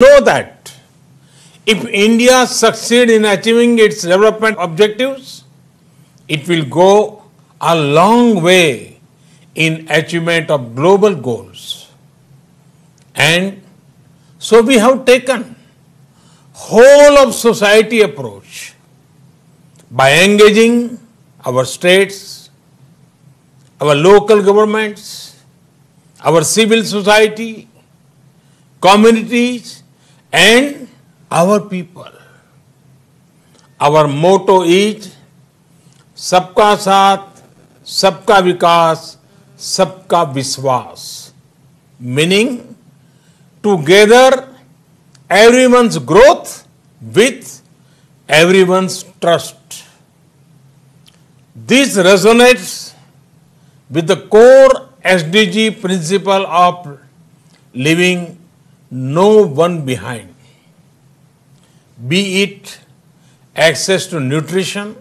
Know that if India succeeds in achieving its development objectives, it will go a long way in achievement of global goals. And so we have taken whole of society approach by engaging our states, our local governments, our civil society, communities, and our people. Our motto is सबका साथ, सबका विकास, सबका विश्वास. Meaning, together everyone's growth with everyone's trust. This resonates with the core SDG principle of leaving no one behind, be it access to nutrition,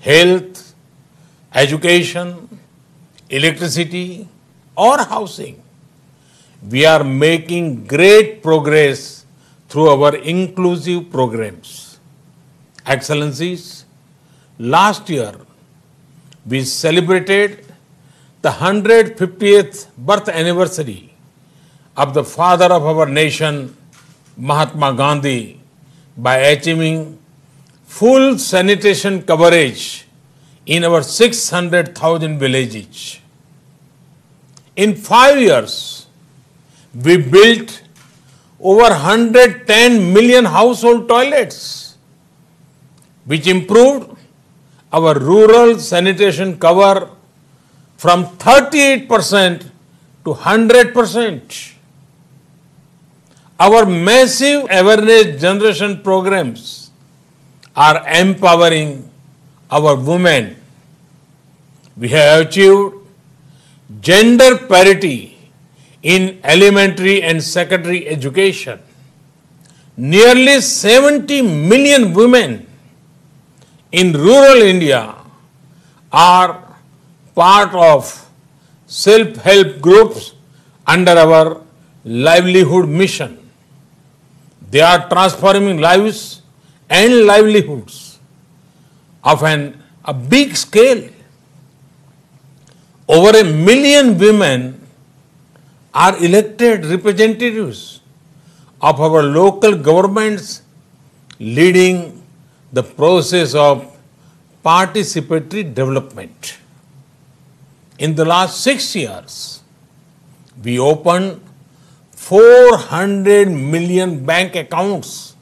health, education, electricity, or housing. We are making great progress through our inclusive programs. Excellencies, last year we celebrated the 150th birth anniversary of the father of our nation, Mahatma Gandhi, by achieving full sanitation coverage in our 600,000 villages. In 5 years, we built over 110 million household toilets, which improved our rural sanitation cover from 38% to 100%. Our massive awareness generation programs are empowering our women. We have achieved gender parity in elementary and secondary education. Nearly 70 million women in rural India are part of self-help groups under our livelihood mission. They are transforming lives and livelihoods of a big scale. Over 1 million women are elected representatives of our local governments, leading the process of participatory development. In the last 6 years, we opened 400 million bank accounts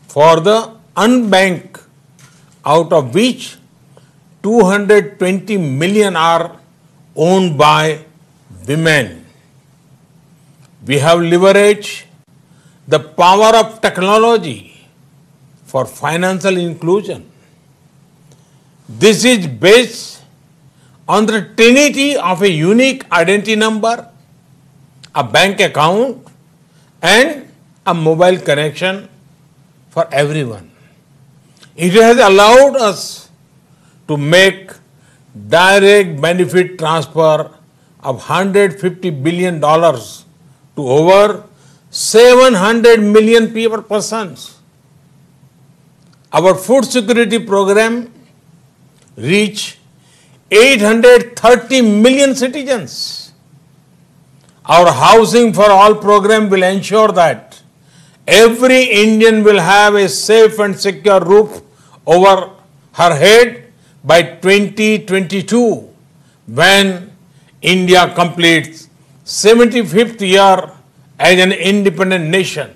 for the unbanked, out of which 220 million are owned by women. We have leveraged the power of technology for financial inclusion. This is based on the trinity of a unique identity number, a bank account, and a mobile connection for everyone. It has allowed us to make direct benefit transfer of $150 billion to over 700 million persons. Our food security program reached 830 million citizens. Our Housing for All program will ensure that every Indian will have a safe and secure roof over her head by 2022, when India completes 75th year as an independent nation.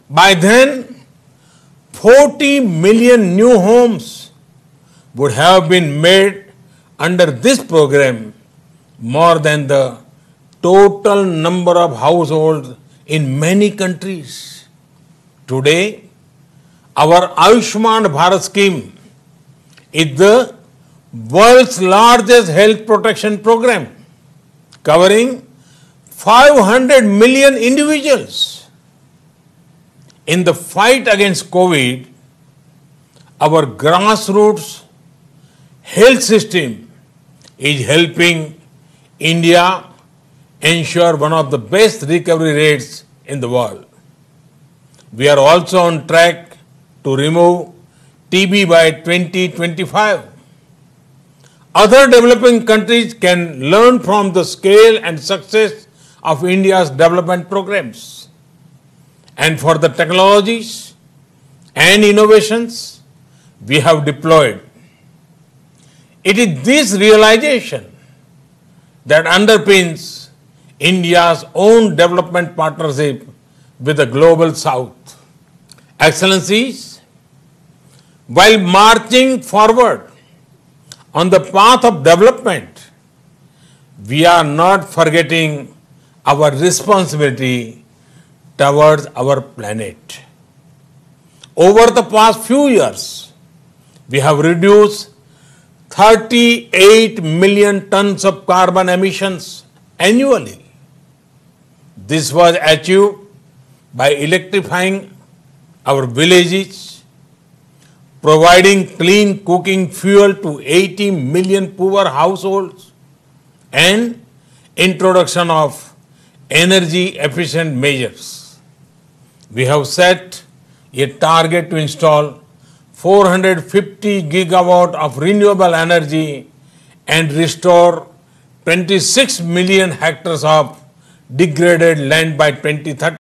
By then, 40 million new homes would have been made under this program, more than the total number of households in many countries. Today, our Ayushman Bharat scheme is the world's largest health protection program, covering 500 million individuals. In the fight against COVID, our grassroots health system is helping India ensure one of the best recovery rates in the world. We are also on track to remove TB by 2025. Other developing countries can learn from the scale and success of India's development programs. And for the technologies and innovations we have deployed, it is this realization that underpins India's own development partnership with the Global South. Excellencies, while marching forward on the path of development, we are not forgetting our responsibility towards our planet. Over the past few years, we have reduced 38 million tons of carbon emissions annually. This was achieved by electrifying our villages, providing clean cooking fuel to 80 million poor households, and introduction of energy efficient measures. We have set a target to install 450 gigawatt of renewable energy and restore 26 million hectares of degraded land by 2030.